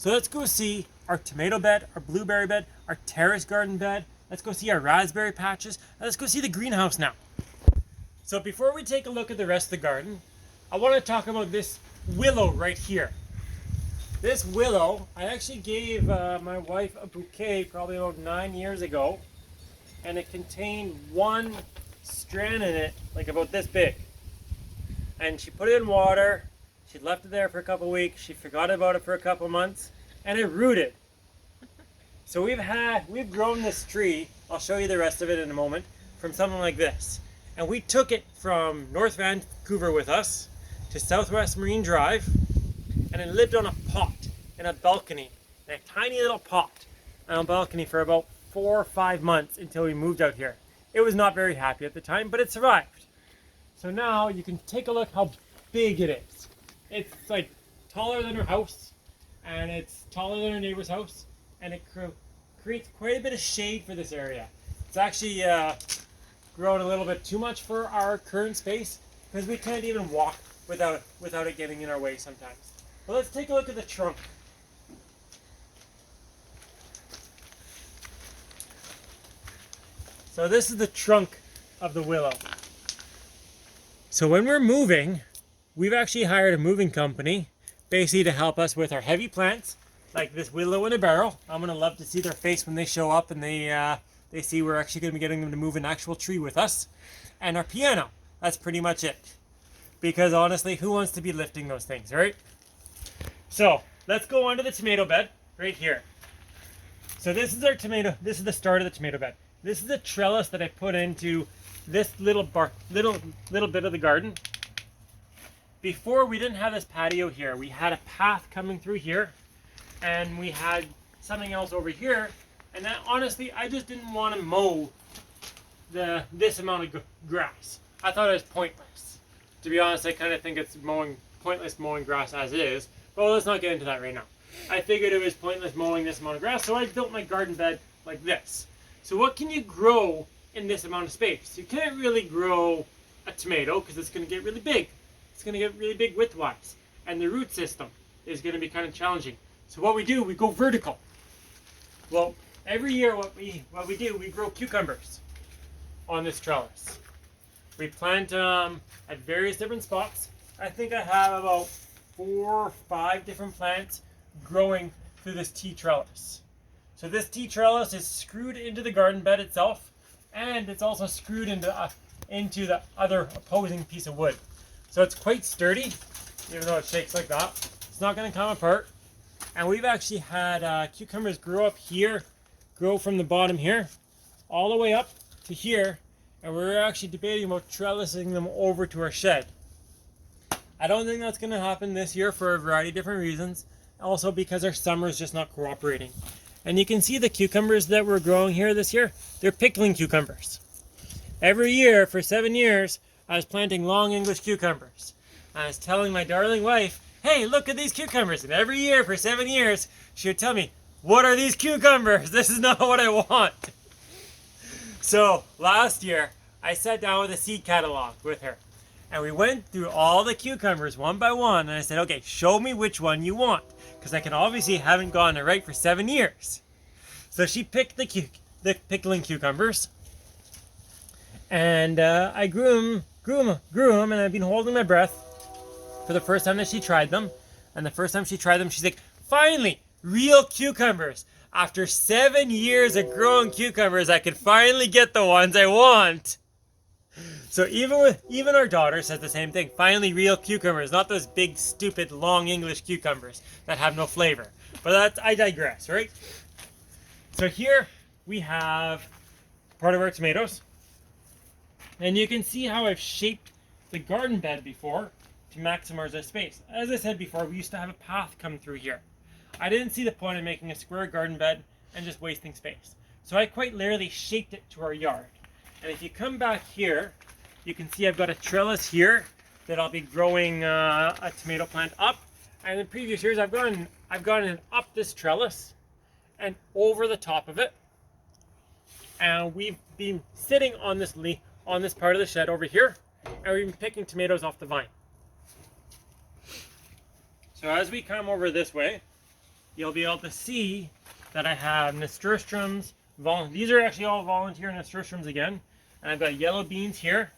So let's go see our tomato bed, our blueberry bed, our terrace garden bed. Let's go see our raspberry patches. And let's go see the greenhouse now. So before we take a look at the rest of the garden, I want to talk about this willow right here. This willow, I actually gave my wife a bouquet probably about 9 years ago, and it contained one strand in it, like about this big. And she put it in water, she left it there for a couple weeks, she forgot about it for a couple months, and it rooted. So we've grown this tree, I'll show you the rest of it in a moment, from something like this. And we took it from North Vancouver with us to Southwest Marine Drive, and it lived on a pot in a balcony, in a tiny little pot on a balcony for about 4 or 5 months until we moved out here. It was not very happy at the time, but it survived. So now you can take a look how big it is. It's like taller than our house, and it's taller than our neighbor's house, and it creates quite a bit of shade for this area. It's actually grown a little bit too much for our current space because we can't even walk without it getting in our way sometimes. But let's take a look at the trunk. So this is the trunk of the willow. So when we're moving, we've actually hired a moving company basically to help us with our heavy plants, like this willow in a barrel. I'm gonna love to see their face when they show up and they see we're actually gonna be getting them to move an actual tree with us. And our piano, that's pretty much it. Because honestly, who wants to be lifting those things, right? So let's go on to the tomato bed right here. So this is our tomato, this is the start of the tomato bed. This is the trellis that I put into this little bit of the garden. Before, we didn't have this patio here. We had a path coming through here, and we had something else over here. And that, honestly, I just didn't want to mow this amount of grass. I thought it was pointless. To be honest, I kind of think it's pointless mowing grass as is. But let's not get into that right now. I figured it was pointless mowing this amount of grass, so I built my garden bed like this. So what can you grow in this amount of space? You can't really grow a tomato because it's going to get really big. It's going to get really big width-wise. And the root system is going to be kind of challenging. So what we do, we go vertical. Well, every year what we do, we grow cucumbers on this trellis. We plant at various different spots. I think I have about 4 or 5 different plants growing through this T-trellis. So this T-trellis is screwed into the garden bed itself, and it's also screwed into the other opposing piece of wood. So it's quite sturdy, even though it shakes like that. It's not going to come apart. And we've actually had cucumbers grow up here, grow from the bottom here, all the way up to here, and we're actually debating about trellising them over to our shed. I don't think that's going to happen this year for a variety of different reasons. Also because our summer is just not cooperating. And you can see the cucumbers that we're growing here this year. They're pickling cucumbers. Every year for 7 years, I was planting long English cucumbers. I was telling my darling wife, hey, look at these cucumbers. And every year for 7 years, she would tell me, what are these cucumbers? This is not what I want. So last year, I sat down with a seed catalog with her. And we went through all the cucumbers one by one. And I said, okay, show me which one you want. Because I can obviously haven't gotten it right for 7 years. So she picked the pickling cucumbers. And I grew them, and I've been holding my breath for the first time that she tried them. And the first time she tried them, she's like, finally, real cucumbers. After 7 years of growing cucumbers, I can finally get the ones I want. So even our daughter says the same thing. Finally, real cucumbers, not those big, stupid, long English cucumbers that have no flavor. But I digress, right? So here we have part of our tomatoes. And you can see how I've shaped the garden bed before to maximize our space. As I said before, we used to have a path come through here. I didn't see the point of making a square garden bed and just wasting space. So I quite literally shaped it to our yard. And if you come back here, you can see I've got a trellis here that I'll be growing a tomato plant up. And in previous years, I've gotten it up this trellis and over the top of it. And we've been sitting on this part of the shed over here, and we've been picking tomatoes off the vine. So as we come over this way, you'll be able to see that I have nasturtiums. These are actually all volunteer nasturtiums again. And I've got yellow beans here.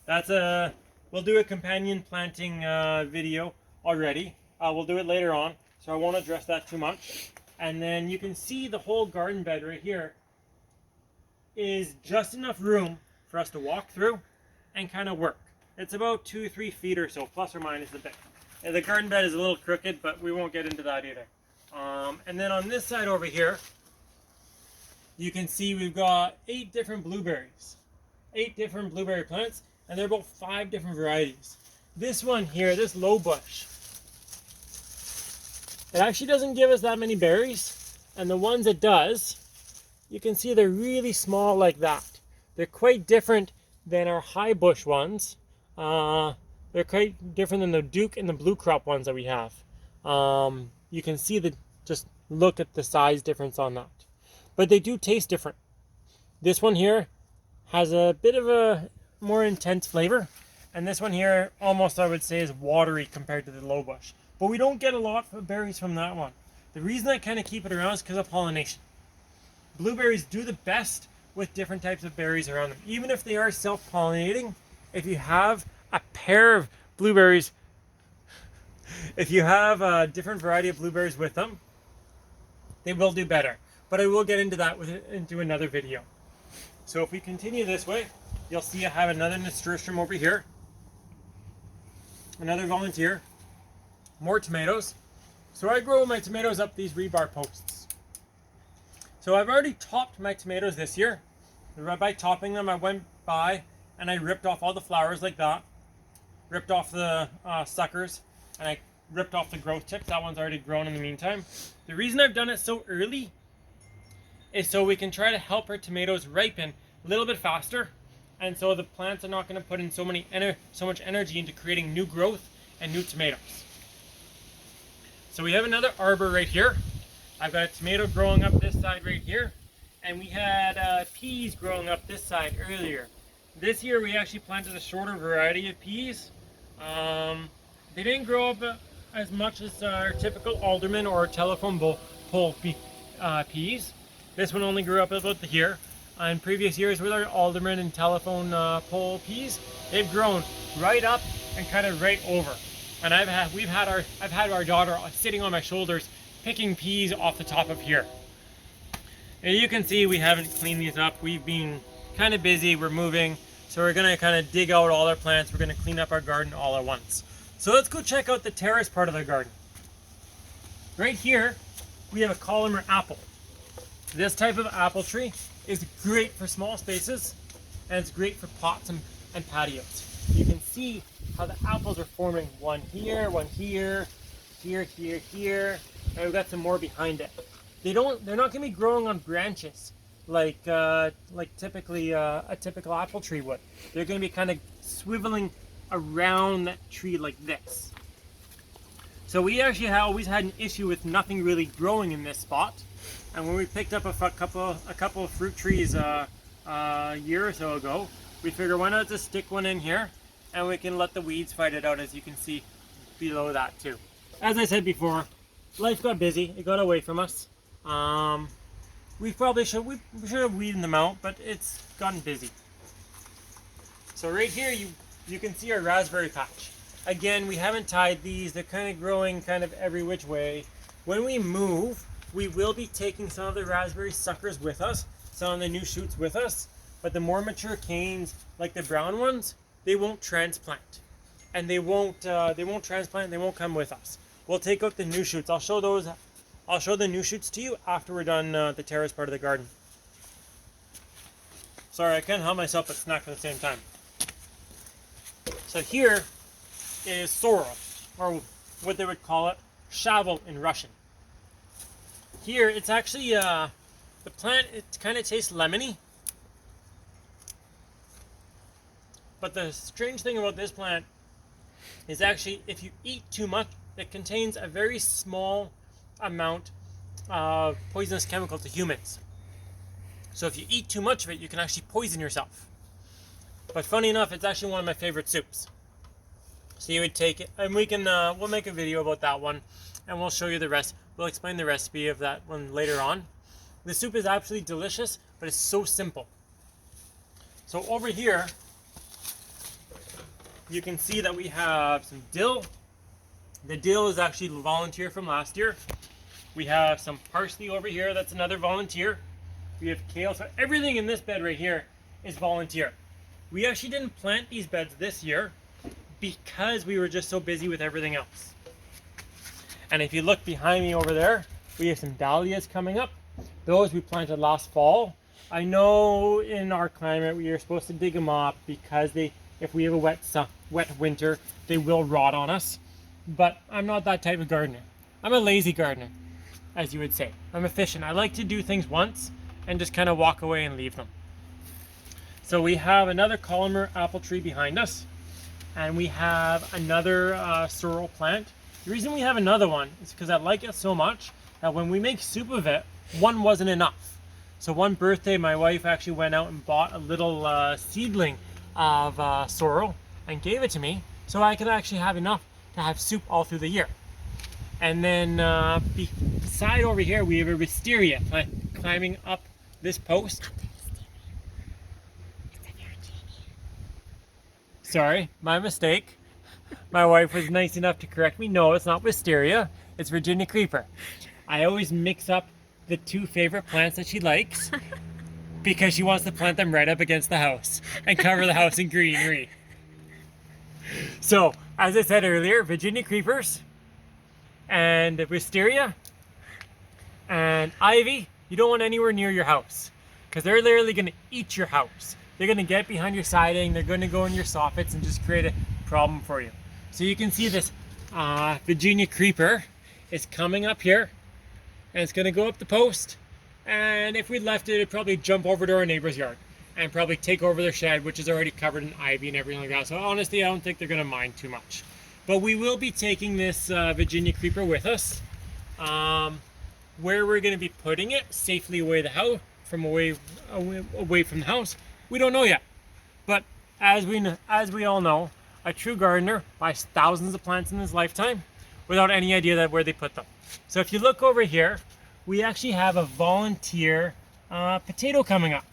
We'll do a companion planting video already. We'll do it later on, so I won't address that too much. And then you can see the whole garden bed right here is just enough room for us to walk through and kind of work. It's about 2-3 feet or so, plus or minus a bit. And the garden bed is a little crooked, but we won't get into that either. And then on this side over here, you can see we've got 8 different blueberries. 8 different blueberry plants, and they're about 5 different varieties. This one here, this low bush, it actually doesn't give us that many berries, and the ones it does, you can see they're really small like that. They're quite different than our high bush ones. They're quite different than the Duke and the blue crop ones that we have. You can see just look at the size difference on that. But they do taste different. This one here has a bit of a more intense flavor, and this one here almost, I would say, is watery compared to the low bush. But we don't get a lot of berries from that one. The reason I kind of keep it around is because of pollination. Blueberries do the best with different types of berries around them. Even if they are self-pollinating, if you have a pair of blueberries, if you have a different variety of blueberries with them, they will do better. But I will get into that into another video. So if we continue this way, you'll see I have another nasturtium over here. Another volunteer. More tomatoes. So I grow my tomatoes up these rebar posts. So I've already topped my tomatoes this year. By topping them, I went by and I ripped off all the flowers like that. Ripped off the suckers, and I ripped off the growth tips. That one's already grown in the meantime. The reason I've done it so early is so we can try to help our tomatoes ripen a little bit faster, and so the plants are not going to put in so much energy into creating new growth and new tomatoes. So we have another arbor right here. I've got a tomato growing up this side right here, and we had peas growing up this side earlier. This year we actually planted a shorter variety of peas. They didn't grow up as much as our typical alderman or telephone pole peas. This one only grew up about here. In previous years with our alderman and telephone pole peas, they've grown right up and kind of right over. And I've had our daughter sitting on my shoulders picking peas off the top of here. And you can see we haven't cleaned these up. We've been kind of busy. We're moving, so we're gonna kind of dig out all our plants. We're gonna clean up our garden all at once. So let's go check out the terrace part of the garden. Right here, we have a Polymer Apple. This type of apple tree is great for small spaces, and it's great for pots and patios. You can see how the apples are forming, one here, here, here, and we've got some more behind it. They're not going to be growing on branches like typically a typical apple tree would. They're going to be kind of swiveling around that tree like this. So we actually have always had an issue with nothing really growing in this spot. And when we picked up a couple of fruit trees a year or so ago, we figured why not just stick one in here, and we can let the weeds fight it out, as you can see below that too. As I said before, life got busy. It got away from us. We should have weeded them out, but it's gotten busy. So right here you can see our raspberry patch. Again, we haven't tied these. They're kind of growing kind of every which way. When we move, we will be taking some of the raspberry suckers with us, some of the new shoots with us, but the more mature canes, like the brown ones, they won't transplant. And they won't transplant, they won't come with us. We'll take out the new shoots. I'll show the new shoots to you after we're done the terrace part of the garden. Sorry, I can't help myself but snack at the same time. So here is Sorrel, or what they would call it, shavel in Russian. Here, it's actually, the plant, it kind of tastes lemony. But the strange thing about this plant is actually, if you eat too much, it contains a very small amount of poisonous chemical to humans. So if you eat too much of it, you can actually poison yourself. But funny enough, it's actually one of my favorite soups. So you would take it, and we'll make a video about that one, and we'll show you the rest. We'll explain the recipe of that one later on. The soup is absolutely delicious, but it's so simple. So over here, you can see that we have some dill. The dill is actually volunteer from last year. We have some parsley over here, that's another volunteer. We have kale, so everything in this bed right here is volunteer. We actually didn't plant these beds this year because we were just so busy with everything else. And if you look behind me over there, we have some dahlias coming up. Those we planted last fall. I know in our climate we are supposed to dig them up because if we have a wet winter, they will rot on us. But I'm not that type of gardener. I'm a lazy gardener, as you would say. I'm efficient. I like to do things once and just kind of walk away and leave them. So we have another Polymer apple tree behind us, and we have another sorrel plant. The reason we have another one is because I like it so much that when we make soup of it, one wasn't enough. So one birthday, my wife actually went out and bought a little seedling of sorrel and gave it to me so I could actually have enough to have soup all through the year. And then beside over here, we have a wisteria climbing up this post. Sorry, my mistake. My wife was nice enough to correct me. No, it's not wisteria, it's Virginia creeper. I always mix up the two favorite plants that she likes because she wants to plant them right up against the house and cover the house in greenery. So, as I said earlier, Virginia creepers and wisteria and ivy, you don't want anywhere near your house because they're literally going to eat your house. They're going to get behind your siding, they're going to go in your soffits and just create a problem for you. So you can see this Virginia creeper is coming up here and it's going to go up the post, and if we left it, it'd probably jump over to our neighbor's yard and probably take over their shed, which is already covered in ivy and everything like that. So honestly, I don't think they're going to mind too much. But we will be taking this Virginia creeper with us. Where we're going to be putting it safely away from the house, we don't know yet. But as we all know, a true gardener buys thousands of plants in his lifetime without any idea that where they put them. So if you look over here, we actually have a volunteer potato coming up.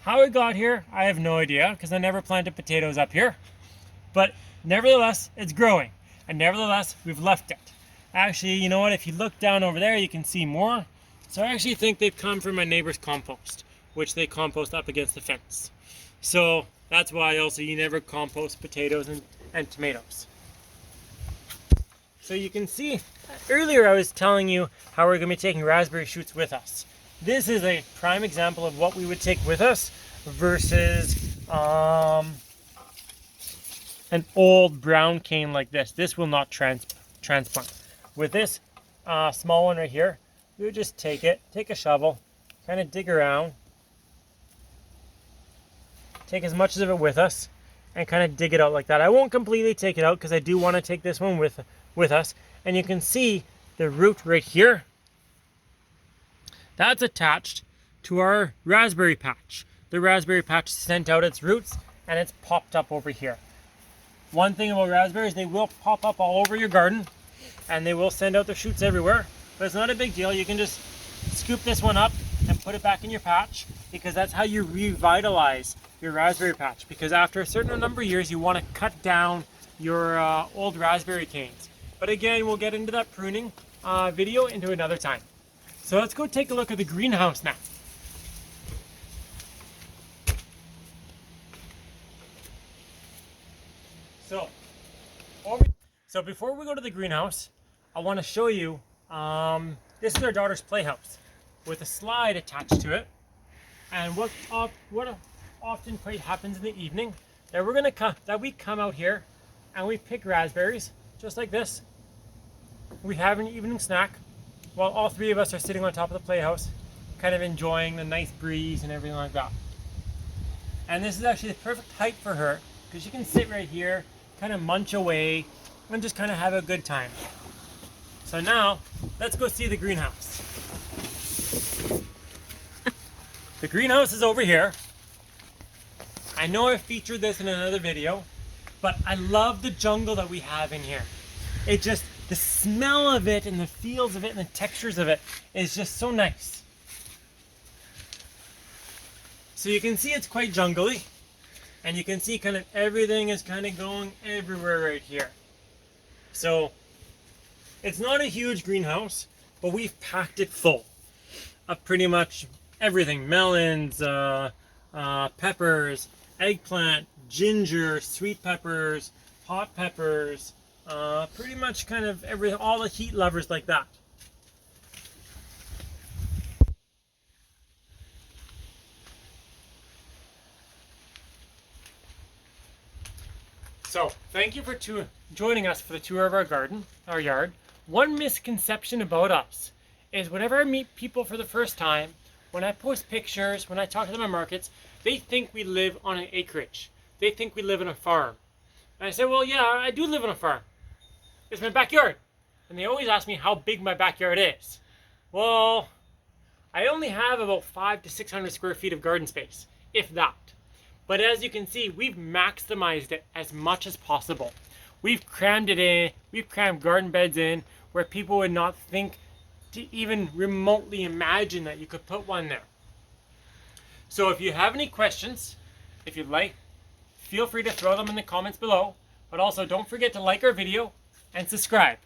How it got here, I have no idea because I never planted potatoes up here. But nevertheless, it's growing. And nevertheless, we've left it. Actually, you know what? If you look down over there, you can see more. So I actually think they've come from my neighbor's compost, which they compost up against the fence. So that's why also you never compost potatoes and tomatoes. So you can see, earlier I was telling you how we're going to be taking raspberry shoots with us. This is a prime example of what we would take with us versus an old brown cane like this. This will not transplant. With this small one right here, we would just take a shovel, kind of dig around, take as much of it with us, and kind of dig it out like that. I won't completely take it out because I do want to take this one with us. And you can see the root right here. That's attached to our raspberry patch. The raspberry patch sent out its roots and it's popped up over here. One thing about raspberries, they will pop up all over your garden and they will send out their shoots everywhere, but it's not a big deal. You can just scoop this one up and put it back in your patch because that's how you revitalize your raspberry patch, because after a certain number of years you want to cut down your old raspberry canes. But again, we'll get into that pruning video into another time. So let's go take a look at the greenhouse now. So before we go to the greenhouse, I want to show you, this is our daughter's playhouse with a slide attached to it. And what often quite happens in the evening, that we come out here and we pick raspberries, just like this. We have an evening snack while all three of us are sitting on top of the playhouse, kind of enjoying the nice breeze and everything like that. And this is actually the perfect height for her, because she can sit right here, kind of munch away, and just kind of have a good time. So now, let's go see the greenhouse. The greenhouse is over here. I know I featured this in another video, but I love the jungle that we have in here. the smell of it and the feels of it and the textures of it is just so nice. So you can see it's quite jungly, and you can see kind of everything is kind of going everywhere right here. So it's not a huge greenhouse, but we've packed it full of pretty much everything. Melons, peppers, eggplant, ginger, sweet peppers, hot peppers, pretty much kind of all the heat lovers like that. So, thank you for joining us for the tour of our yard. One misconception about us is whenever I meet people for the first time, when I post pictures, when I talk to them at markets, they think we live on an acreage. They think we live in a farm. And I say, well, yeah, I do live on a farm. It's my backyard. And they always ask me how big my backyard is. Well, I only have about 500 to 600 square feet of garden space, if that. But as you can see, we've maximized it as much as possible. We've crammed it in, we've crammed garden beds in where people would not think to even remotely imagine that you could put one there. So if you have any questions, if you'd like, feel free to throw them in the comments below. But also don't forget to like our video and subscribe.